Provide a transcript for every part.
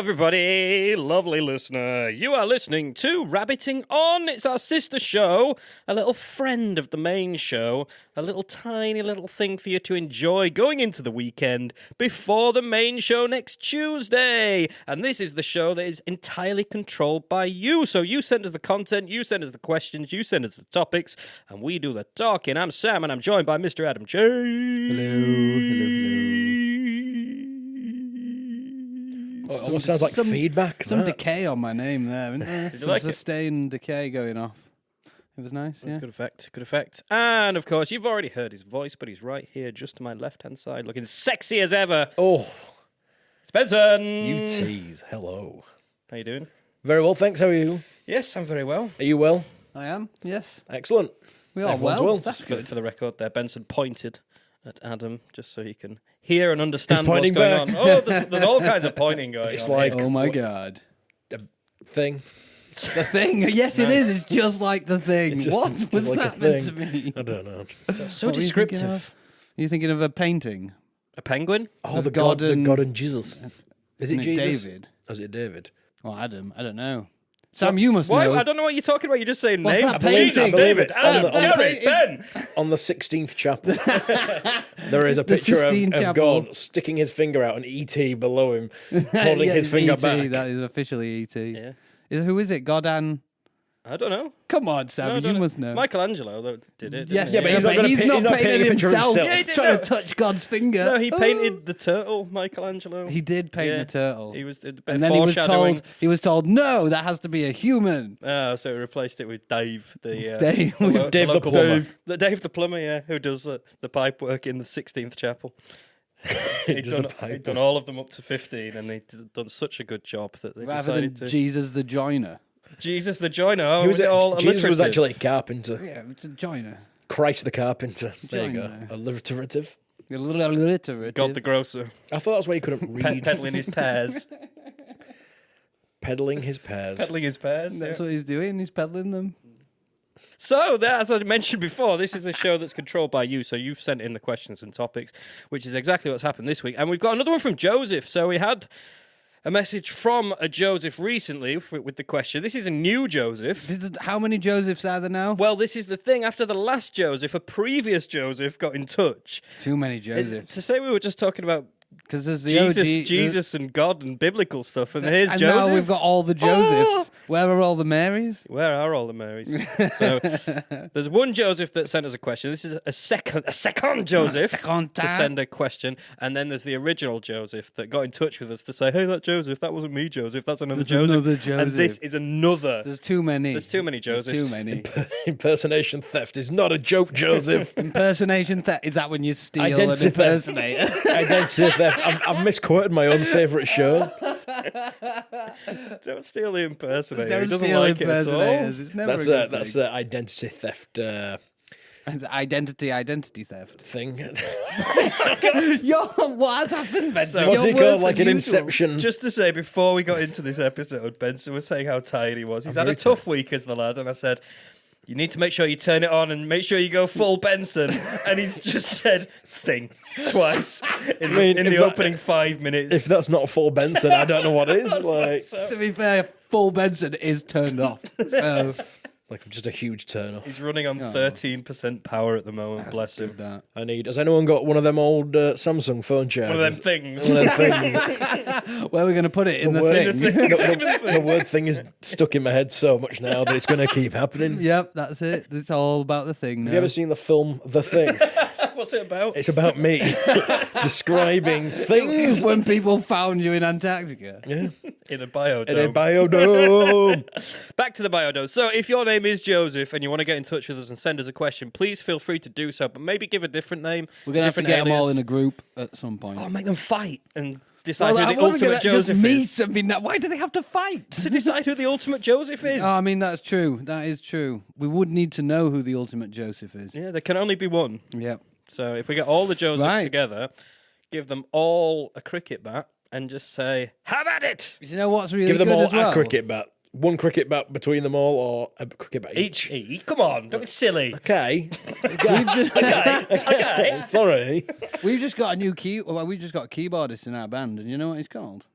everybody, lovely listener. You are listening to Rabbiting On. It's our sister show, a little friend of the main show, a little tiny little thing for you to enjoy going into the weekend before the main show next Tuesday. And this is the show that is entirely controlled by you. So you send us the content, you send us the questions, you send us the topics, and we do the talking. I'm Sam, and I'm joined by Mr. Adam J. Hello. Oh, it almost sounds like feedback. Some decay on my name there, isn't there? Did you Some like it? sustained decay going off. It was nice, That's yeah. good effect. And, of course, you've already heard his voice, but he's right here, just to my left-hand side, looking sexy as ever. Oh, It's Benson! you tease. Hello. How you doing? Very well, thanks. How are you? Yes, I'm very well. Are you well? I am, yes. Excellent. We are Everyone's well. well. That's For good. the record there, Benson pointed at Adam, just so he can hear and understand He's what's pointing going back. on. Oh, there's all kinds of pointing going It's on. like- Oh my what- God. Thing. The Thing. Yes, it is. It's just like The Thing. It's just- What just was like a that meant to thing. be? I don't know. So What were you thinking descriptive. of? Are you thinking of a painting? A penguin? Oh, Of the God God and- and Jesus. Is it Isn't it Jesus? David? Or is it David? Or Adam? I don't know. Sam, you must Why? know. I don't know what you're talking about. You're just saying What's names. that Jesus, painting? David, Adam, On the- Gary, Ben. On the 16th chapel, there is a The picture Sistine of Chapel. God sticking his finger out and E.T. below him, holding Yeah, his finger E.T., back. That is officially E.T. Yeah. Who is it? God and... I don't know. Come on, No, Sam, I you don't must know. Michelangelo though, did it. Yes, didn't Yeah, he? but he's not gonna paint- he's not painting painting a picture of himself. himself. Yeah, he did, trying no. to touch God's finger. No, he painted the turtle, Michelangelo. He did paint Yeah. the turtle. He was a bit and then he was foreshadowing. told, no, that has to be a human. Oh, so he replaced it with Dave, the Dave- Dave the local plumber. Dave the plumber, yeah, who does the pipe work in the 16th chapel. He'd does the done, pipe he'd done work. all of them up to 15, and they'd done such a good job that they Rather than decided to. Jesus the joiner. Jesus the joiner. Oh, He was it all Jesus was alliterative? actually a carpenter. Yeah, it's a joiner. Christ the carpenter. There you go. Joiner. Alliterative. A little alliterative. God the grocer, I thought that's why he couldn't read. peddling his pears. Peddling his pears. Peddling his pears. That's yeah. what he's doing. He's peddling them. So, as I mentioned before, this is a show that's controlled by you. So you've sent in the questions and topics, which is exactly what's happened this week. And we've got another one from Joseph. So we had a message from a Joseph recently with the question. This is a new Joseph. How many Josephs are there now? Well, this is the thing. After the last Joseph, a previous Joseph got in touch. Too many Josephs. To say we were just talking about Because there's the Jesus, OG, Jesus and God and biblical stuff, and here's and Joseph. now we've got all the Josephs. Where are all the Marys? Where are all the Marys? So there's one Joseph that sent us a question. This is a second Joseph Second to send a question, and then there's the original Joseph that got in touch with us to say, "Hey, that Joseph, that wasn't me, Joseph. That's another There's Joseph." another Joseph. And this is another. There's too many. There's too many There's Josephs. too many. Impersonation theft is not a joke, Joseph. Impersonation theft. Is that when you steal Identity and theft. impersonate? Identity theft. I've misquoted my own favourite show. Don't steal the impersonator. Don't He doesn't steal like impersonators. It's never That's a good that's thing. identity theft Identity theft. thing. Yo, what has happened, Benson? What's You're it worse called? Like than an usual. Inception. Just to say, before we got into this episode, Benson was saying how tired he was. He's had a very tough week as the lad, and I said, you need to make sure you turn it on and make sure you go full Benson. And he's just said thing twice in, mean, in if the that- opening 5 minutes. If that's not full Benson, I don't know what is. Like, To be fair, full Benson is turned off. So like just a huge turn off. He's running on 13% power at the moment, bless him. that. I need. Has anyone got one of them old Samsung phone chargers? One of them things. One of them things. Where are we going to put it in the word- thing? The word thing is stuck in my head so much now that it's going to keep happening. Yep, that's it. It's all about the thing now. Have you ever seen the film The Thing? What's it about? It's about me describing things when people found you in Antarctica? In a biodome. in a biodome. Back to the biodome. So if your name is Joseph and you want to get in touch with us and send us a question, please feel free to do so, but maybe give a different name. We're going to have to different get them all alias. in a group at some point. Oh, make them fight and decide Well, who I the wasn't ultimate gonna just Joseph meet is. I mean, why do they have to fight? To decide who the ultimate Joseph is. Oh, I mean, that's true. That is true. We would need to know who the ultimate Joseph is. Yeah, there can only be one. Yep. So if we get all the Josephs Right. together, give them all a cricket bat and just say, have at it! You know what's really Give them good all as well? a cricket bat. One cricket bat between them all, or a cricket bat each. Come on, don't be silly. Okay. We've just, Okay. Sorry. we've just got a new key. Well, we've just got a keyboardist in our band, and you know what he's called?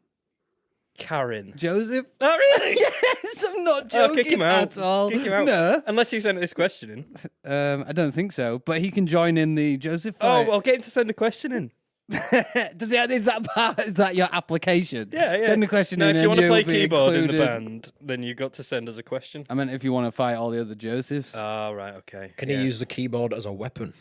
Karen. Joseph? Oh, really? Yes, I'm not Oh, joking kick him out. at all. Kick him out. No, Unless he sent this question in. I don't think so. But he can join in the Joseph Oh, fight. well, get him to send a question in. Does he, is that your application? Yeah. Send the question now, in. if you want to play keyboard in the included. band, then you've got to send us a question. I meant if you want to fight all the other Josephs. Oh, right, okay. Can you use the keyboard as a weapon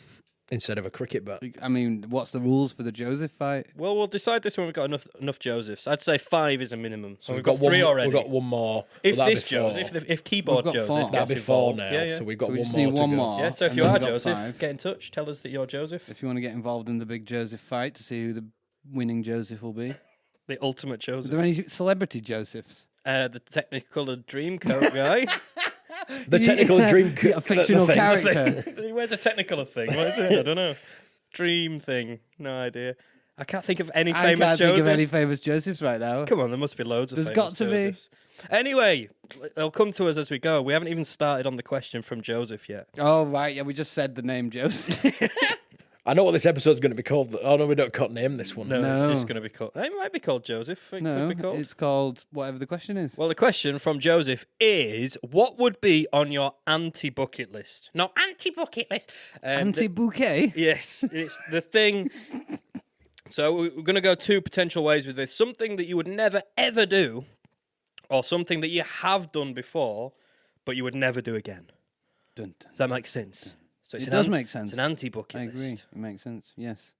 instead of a cricket bat? I mean, what's the rules for the Joseph fight? Well, we'll decide this when we've got enough Josephs. I'd say 5 is a minimum. So we've got got 3 one, already. We've got one more. If but that'd this be four. Joseph, if keyboard We've got Joseph four. gets That'd be 4 involved, now. yeah. So we've got So we one just more need to one go. more. Yeah, so if and you then are we've got Joseph, 5. get in touch. Tell us that you're Joseph. If you want to get involved in the big Joseph fight to see who the winning Joseph will be. The ultimate Are Joseph. there any celebrity Josephs? The Technicolor Dreamcoat guy. The technical dream. A fictional the thing. character. He wears a Technicolor thing. What is it? I don't know. Dream thing. No idea. I can't think of any I famous can't Josephs. think of any famous Josephs right now. Come on, there must be loads of There's famous got to be. Josephs. Anyway, they'll come to us as we go. We haven't even started on the question from Joseph yet. Oh, right. Yeah, we just said the name Joseph. I know what this episode's going to be called. Oh no, we don't name this one. No, No. it's just going to be called... It might be called Joseph. It No, could be called. it's called whatever the question is. Well, the question from Joseph is, what would be on your anti-bucket list? Not anti-bucket list. Anti-bouquet? Yes, it's the thing. So we're going to go 2 potential ways with this. Something that you would never, ever do, or something that you have done before, but you would never do again. Dun, dun. Does that make sense? So It does make sense. It's an anti-bucket I list. agree. It makes sense. Yes.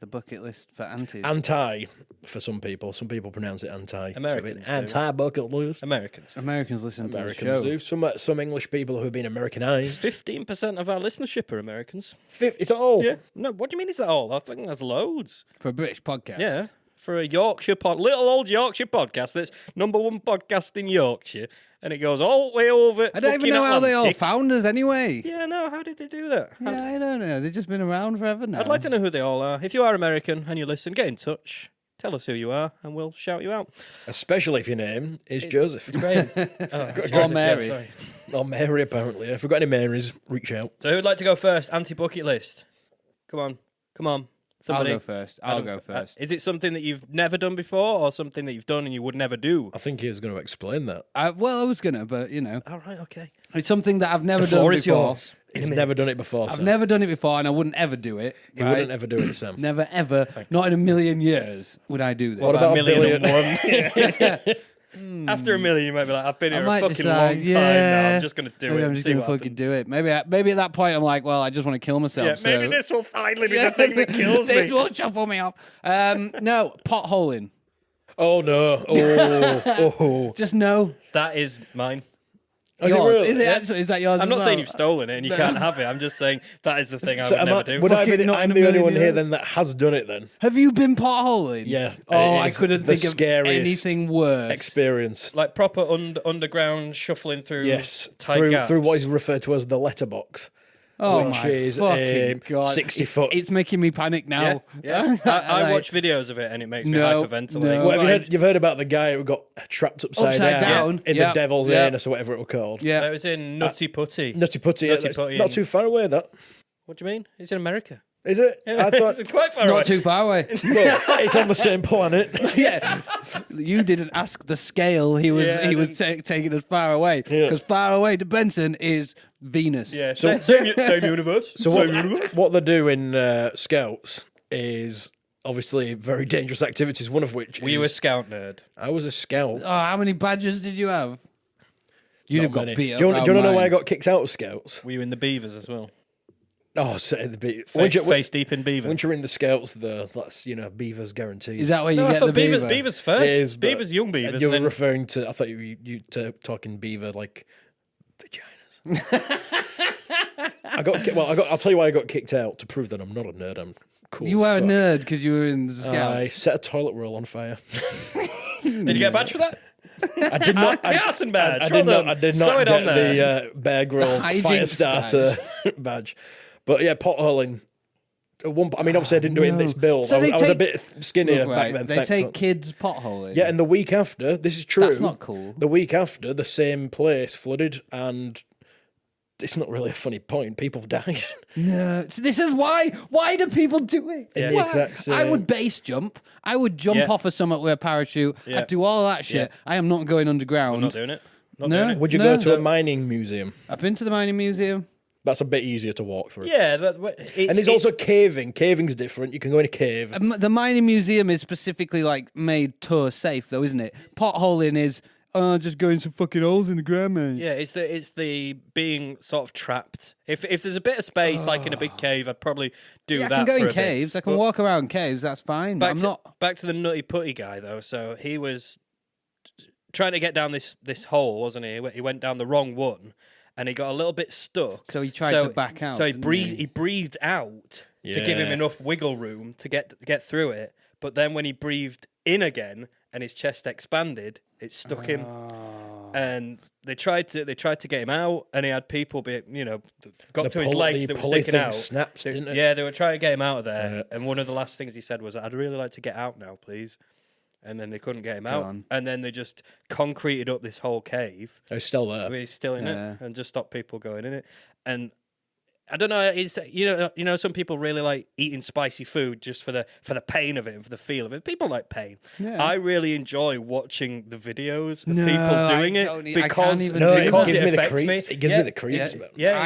The bucket list for antis. Anti for some people. Some people pronounce it anti. Americans do. Anti bucket list. Americans. Americans listen to Americans the show. do. Some English people who have been Americanized. 15% of our listenership are Americans. It's all. Yeah. No, what do you mean is that all? I think that's loads. For a British podcast. Yeah. For a Yorkshire little old Yorkshire podcast that's #1 podcast in Yorkshire, and it goes all the way over. I don't even fucking know how they all Atlantic. found us anyway. Yeah, no, how did they do that? Yeah, I don't know. They've just been around forever now. I'd like to know who they all are. If you are American and you listen, get in touch. Tell us who you are, and we'll shout you out. Especially if your name is Joseph. It's Graham. Or Mary. sorry. Or Mary, apparently. If we've got any Marys, reach out. So who'd like to go first? Anti-bucket list. Come on. Somebody. I'll go first. I'll go first. Is it something that you've never done before, or something that you've done and you would never do? I think he was going to explain that. Well, I was going to, but, you know. All right, okay. It's something that I've never The done floor before. is yours. He's never done it before, I've Sam. never done it before, and I wouldn't ever do it. He right? wouldn't ever do it, Sam. Never, ever, not in a million years would I do this. What about a billion? After a million, you might be like, I've been I here a might fucking decide, long time now. I'm just going to do maybe it. I'm and just see gonna what fucking happens. do it. Maybe at that point I'm like, well, I just want to kill myself. Yeah, maybe so- this will finally be the thing that kills This me. will shuffle me off. No, potholing. Oh, no. Oh. Just no. That is mine. Is it Yours. really? Is it actually? Is that yours? I'm as not well? saying you've stolen it and you can't have it. I'm just saying that is the thing I So would never do. would I be Fucking not I'm in a the only million one here years. then that has done it then? Have you been potholing? Yeah. Oh, It I is couldn't the think of scariest anything worse. experience. Like proper underground shuffling through Yes. tight gaps. Through what is referred to as the letterbox. Oh which my is fucking god! 60 It's- foot. It's making me panic now. Yeah. I Like, watch videos of it and it makes me No, hyperventilate. no. Well, you've heard about the guy who got trapped upside down. in Yeah. the devil's Yeah. anus or whatever it was called. Yeah. It was in Nutty Putty. Nutty Putty. Nutty That's Putty not in- too far away, that. What do you mean? It's in America. Is it? I thought It's quite far away. Not too far away. well, it's on the same planet. Yeah, you didn't ask the scale. He was Yeah, I taking us far away Yeah. because far away to Benson is Venus. Yeah, So- same universe. So same universe. what they do in Scouts is obviously very dangerous activities, one of which Were is... you a scout nerd? I was a Scout. Oh, how many badges did you have? You'd Not have got many. beat up. Do you want to round know why I mine. got kicked out of Scouts? Were you in the Beavers as well? Oh, so the Face deep in Beaver. once you're in the Scouts, that's Beavers guaranteed. Is that where you No, I get thought the Beavers, beaver? Beavers first. It is, but Beavers, young Beavers. You and were then referring to. I thought you talking Beaver like vaginas. I'll tell you why I got kicked out to prove that I'm not a nerd. I'm cool. You as were a fuck. nerd because you were in the I Scouts. set a toilet roll on fire. did you get a badge for that? I did not. The arson badge. I well did not. done. I did Sew not it get on there. the Bear Grylls hijinks fire starter badge. But yeah, potholing. Obviously, I didn't do it in this build. So I was they a take- bit skinnier Look, back right, then. they take kids potholing. Yeah, and the week after, this is true. That's not cool. The week after, the same place flooded, and it's not really a funny point. People died. No, so this is why. Why do people do it? In the Why? exact same- I would base jump. I would jump off of something with a parachute. Yeah. I'd do all that shit. Yeah. I am not going underground. I'm not doing it. Not No. doing it. Would you No. go to a mining museum? I've been to the mining museum. That's a bit eeasier to walk through. Yeah, And there's also caving. Caving's different. You can go in a cave. The mining museum is specifically like made tour safe, though, isn't it? Potholing is just going some fucking holes in the ground, man. Yeah, it's the being sort of trapped. If there's a bit of space, like in a big cave, I'd probably do Yeah, that. I can go for in a caves. bit. I can But walk around caves. That's fine. But back to the nutty putty guy though. So he was trying to get down this hole, wasn't he? He went down the wrong one, and he got a little bit stuck. So he tried to back out, So he didn't breathed. he? He breathed out to give him Yeah. enough wiggle room to get through it. But then when he breathed in again and his chest expanded, it stuck him. And they tried to get him out, and he had people got The to his pull- legs the that were pulley sticking thing out. snaps, didn't it? Yeah, they were trying to get him out of there. And one of the last things he said was, "I'd really like to get out now, please." And then they couldn't get him out, on. and then they just concreted up this whole cave. It's still there. I mean, he's still in Yeah. it, and just stopped people going in it. And I don't know. It's some people really like eating spicy food just for the pain of it and for the feel of it. People like pain. Yeah. I really enjoy watching the videos of No, people doing I it don't- I can't because even No, do it that. gives me the affects me. creeps. It gives me the creeps. Yeah, man. Yeah,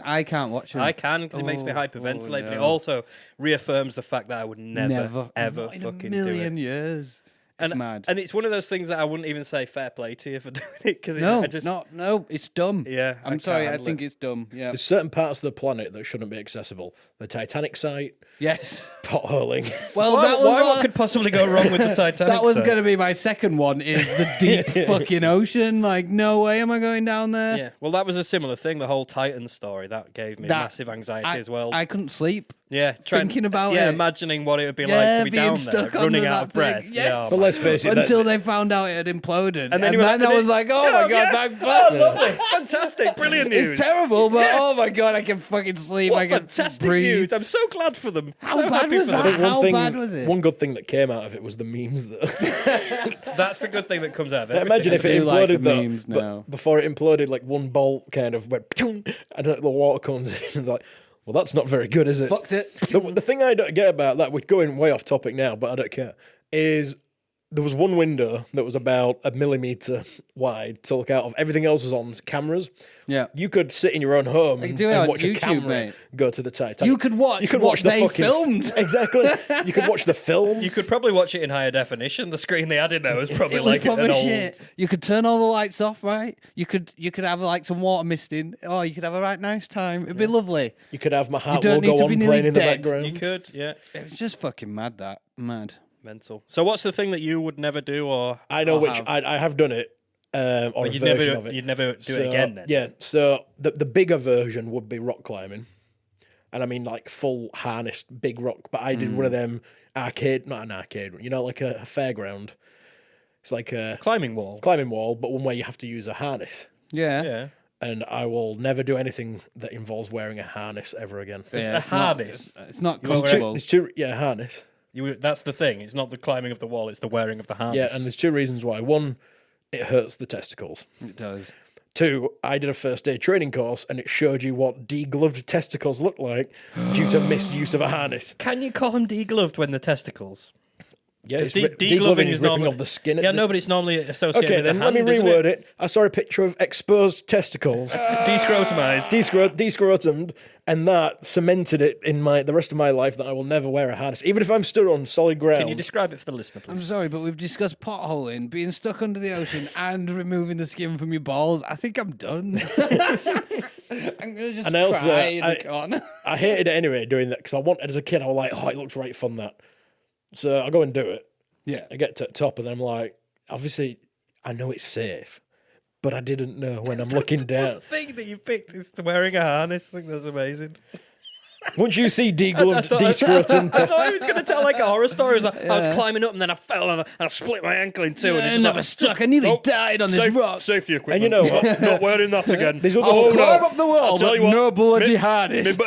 I can't watch them. I can because it makes me Oh, hyperventilate, but it no. also reaffirms the fact that I would never ever not in fucking a do million it. years. It's mad. And it's one of those things that I wouldn't even say fair play to you for doing it because No, I just no, it's dumb. Yeah, I I'm can't sorry. I handle think it. it's dumb. Yeah. There's certain parts of the planet that shouldn't be accessible. The Titanic site, Yes. potholing. Well, Why- that was why- what, what could possibly go wrong with the Titanic? that was site? going to be my second one. Is the deep fucking ocean? Like, no way am I going down there. Yeah, well, that was a similar thing. The whole Titan story that gave me That- massive anxiety I, as well. I couldn't sleep. yeah, thinking about yeah, it. imagining what it would be Yeah, like to be being down there, stuck running under out of that thing. breath. Yes. Yeah, oh But my let's face it, Until they found out it had imploded. And then you were like, I was like, oh my God, yeah. thank Oh, fuck. lovely, fantastic, brilliant news. It's terrible, but oh my God, I can fucking sleep. What I can fantastic breathe. news! I'm so glad for them. How so bad happy was for that? them. How bad was it? One good thing that came out of it was the memes. That That's the good thing that comes out of it. imagine if I it do like imploded the though, memes but now. before it imploded, like one bolt kind of went, and the water comes in. And like, well, that's not very good, is it? Fucked it. The thing I don't get about that, we're going way off topic now, but I don't care, is there was one window that was about 1 millimeter wide to look out of. Everything else was on cameras. Yeah. You could sit in your own home and, do it on watch a YouTube, camera mate. go to the Titanic. You could watch what they filmed. Exactly. You could watch the film. You could probably watch it in higher definition. The screen they had in there was probably It was like proper an old. shit. You could turn all the lights off, right? You could have like some water misting. Oh, you could have a right nice time. It'd be lovely. You could have my heart don't logo need to on be playing nearly in the dead. background. You could, yeah. It was just fucking mad. That mad. Mental. So, what's the thing that you would never do, or I know I'll which have. I have done it. Or a you'd version never of it. you'd never do So, it again? Then, Yeah, so the bigger version would be rock climbing. And I mean like full harnessed big rock. But I did one of them arcade, not an arcade, like a fairground. It's like a climbing wall. climbing wall, but one where you have to use a harness. Yeah. Yeah, And I will never do anything that involves wearing a harness ever again. Yeah, a harness. It's not won't wear comfortable. There's two, harness. That's the thing. It's not the climbing of the wall; it's the wearing of the harness. Yeah, and there's two reasons why. One, it hurts the testicles. It does. Two, I did a first aid training course and it showed you what degloved testicles look like due to misuse of a harness. Can you call them degloved when the testicles? Yeah, it's Degloving degloving is ripping normally off the skin. Yeah, no, but it's normally associated Okay, with then the let hand, me isn't reword it? I saw a picture of exposed testicles, Descrotumized. descrotumed, and that cemented it in the rest of my life that I will never wear a harness, even if I'm stood on solid ground. Can you describe it for the listener, I'm please? sorry, but we've discussed potholing, being stuck under the ocean, and removing the skin from your balls. I think I'm done. I'm gonna just And I also- cry in the corner. I hated it anyway doing that because I wanted as a kid. I was like, oh, it looks right fun that. So I go and do it. Yeah. I get to the top and then I'm like, obviously, I know it's safe, but I didn't know when I'm looking down. The thing that you picked is wearing a harness. I think that's amazing. Once you see degloved, descrotum I thought he was going to tell like a horror story. It was like, I was climbing up and then I fell and I split my ankle in two. and it's and I just was like, stuck. I nearly oh, died on this rock. Safety equipment. And you know what? Not wearing that again. There's other I'll Oh, climb no. up the wall, tell but you what, no bloody me- harness.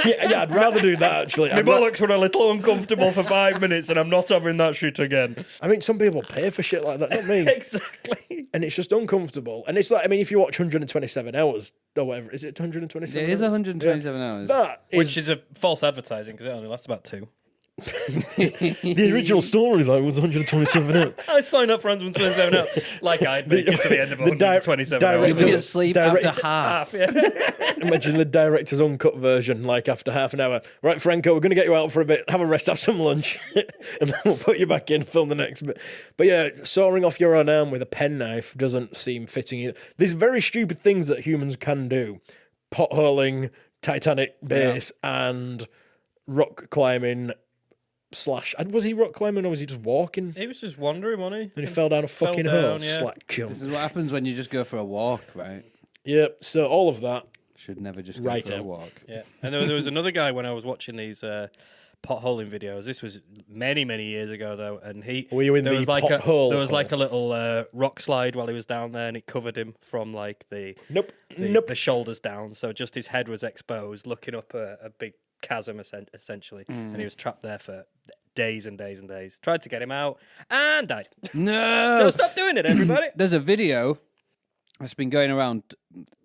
yeah, I'd rather do that actually. My bollocks were a little uncomfortable for 5 minutes and I'm not having that shit again. I mean, some people pay for shit like that, not me. Exactly. And it's just uncomfortable. And it's like, I mean, if you watch 127 hours, or whatever. Is it 127? It is hours? 127 hours. That is Which is a false advertising because it only lasts about 2. the original storyline was 127 hours. I signed up for 127 hours. Like I'd make it to the end of the di- 127 direct- hours. You get sleep Direct- after half. Yeah. Imagine the director's uncut version, like after half an hour. Right, Franco, we're going to get you out for a bit. Have a rest, have some lunch, and then we'll put you back in, film the next bit. But yeah, sawing off your own arm with a penknife doesn't seem fitting either. There's very stupid things that humans can do. Potholing, Titanic base, and rock climbing / was he rock climbing or was he just walking? He was just wandering, wasn't he? And he fell down a fucking hole. yeah. Slack This cum. is what happens when you just go for a walk, right? Yeah, so all of that. Should never just go Right for a out. walk. Yeah. And there was another guy when I was watching these potholing videos. This was many, many years ago, though. And Were you in there the was like pothole there was hole? like a little rock slide while he was down there, and it covered him from like the Nope. shoulders down. So just his head was exposed, looking up a big chasm, essentially. And he was trapped there for days and days and days. Tried to get him out and died. No! So stop doing it, everybody. There's a video that's been going around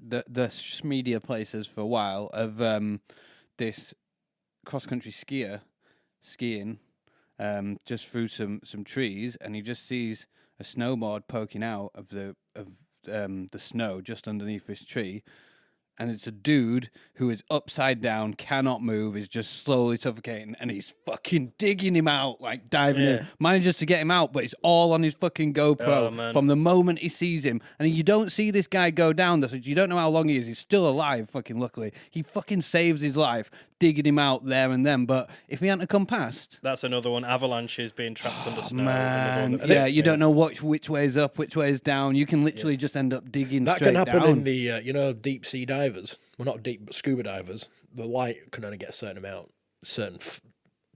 the Schmedia places for a while of this cross-country skier skiing just through some trees, and he just sees a snowboard poking out of the snow just underneath this tree. And it's a dude who is upside down, cannot move, is just slowly suffocating, and he's fucking digging him out, like diving in. Manages to get him out, but it's all on his fucking GoPro from the moment he sees him. And you don't see this guy go down, so you don't know how long he is. He's still alive, fucking luckily. He fucking saves his life, digging him out there and then. But if he hadn't have come past... That's another one. Avalanches being trapped under snow. Man, Another one. yeah, you don't know which way is up, which way is down. You can literally just end up digging That straight can happen down. in the, deep sea divers. Well, not deep, but scuba divers. The light can only get a certain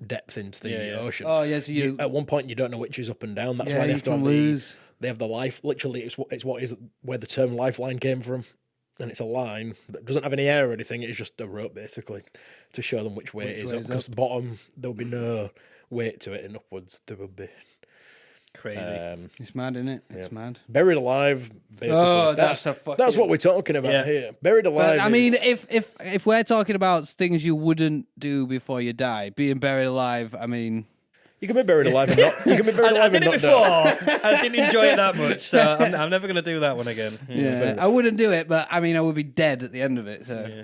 depth into the ocean. Oh, yeah, so you... At one point, you don't know which is up and down. That's Yeah, why they you have to can have lose. they have the life. Literally, it's where the term lifeline came from. And it's a line that doesn't have any air or anything. It's just a rope, basically, to show them which way it is up. Because bottom, there'll be no weight to it, and upwards, there will be. Crazy. It's mad, isn't it? It's mad. Buried alive, basically. Oh, that's a fucking... That's what we're talking about here. Buried alive. But, I mean, if we're talking about things you wouldn't do before you die, being buried alive, I mean... You can be buried alive and not. You can be buried I alive did and it not before. die. I didn't enjoy it that much, so I'm never going to do that one again. Yeah, I wouldn't do it, but I mean, I would be dead at the end of it. So,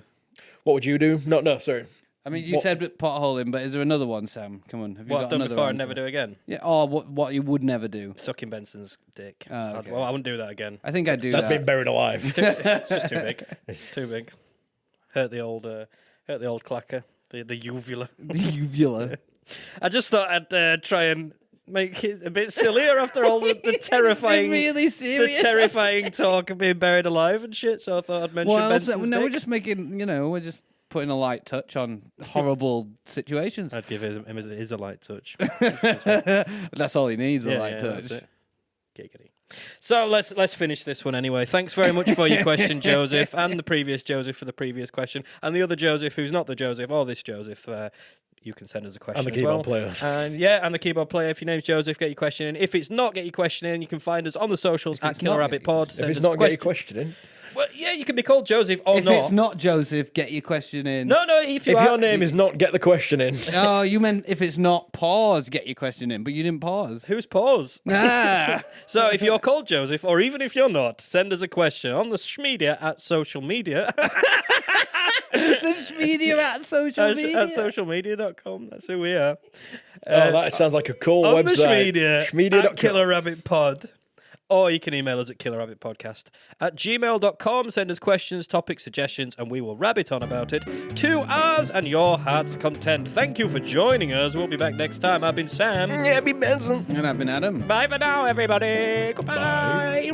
What would you do? No, sorry. I mean, you said potholing, but is there another one, Sam? Come on, have you What got I've done another before answer? and never do again. Yeah, or what you would never do? Sucking Benson's dick. Oh, okay. Well, I wouldn't do that again. I think I'd do That's that. been buried alive. It's just too big. It's too big. Hurt the old clacker, the uvula. The uvula. I just thought I'd try and make it a bit sillier after all the terrifying, really serious. the terrifying talk of being buried alive and shit. So I thought I'd mention Well, Benson's no, dick. we're just making, we're just putting a light touch on horrible situations. I'd give him a light touch. That's all he needs, a light that's touch. it. Giggity. So let's finish this one anyway. Thanks very much for your question, Joseph, and the previous Joseph for the previous question, and the other Joseph who's not the Joseph or this Joseph. You can send us a question And the as well. keyboard player. And the keyboard player. If your name's Joseph, get your question in. If it's not, get your question in. You can find us on the socials at it's Killer not, Rabbit Pod. If Send it's us not, get your question. question in. Well, yeah, you can be called Joseph or If not. it's not Joseph, get your question in. No, if you If are, your name is not, get the question in. Oh, you meant if it's not pause, get your question in, but you didn't pause. who's pause? Ah. So if you're called Joseph, or even if you're not, send us a question on the Schmedia at social media. The Schmedia at social media. At socialmedia.com. That's who we are. That sounds like a cool On website. the Schmedia, Schmedia.com. at Killer Rabbit Pod. Or you can email us at killerrabbitpodcast at gmail.com. Send us questions, topics, suggestions, and we will rabbit on about it to ours and your heart's content. Thank you for joining us. We'll be back next time. I've been Sam. Yeah, be Benson. And I've been Adam. Bye for now, everybody. Goodbye.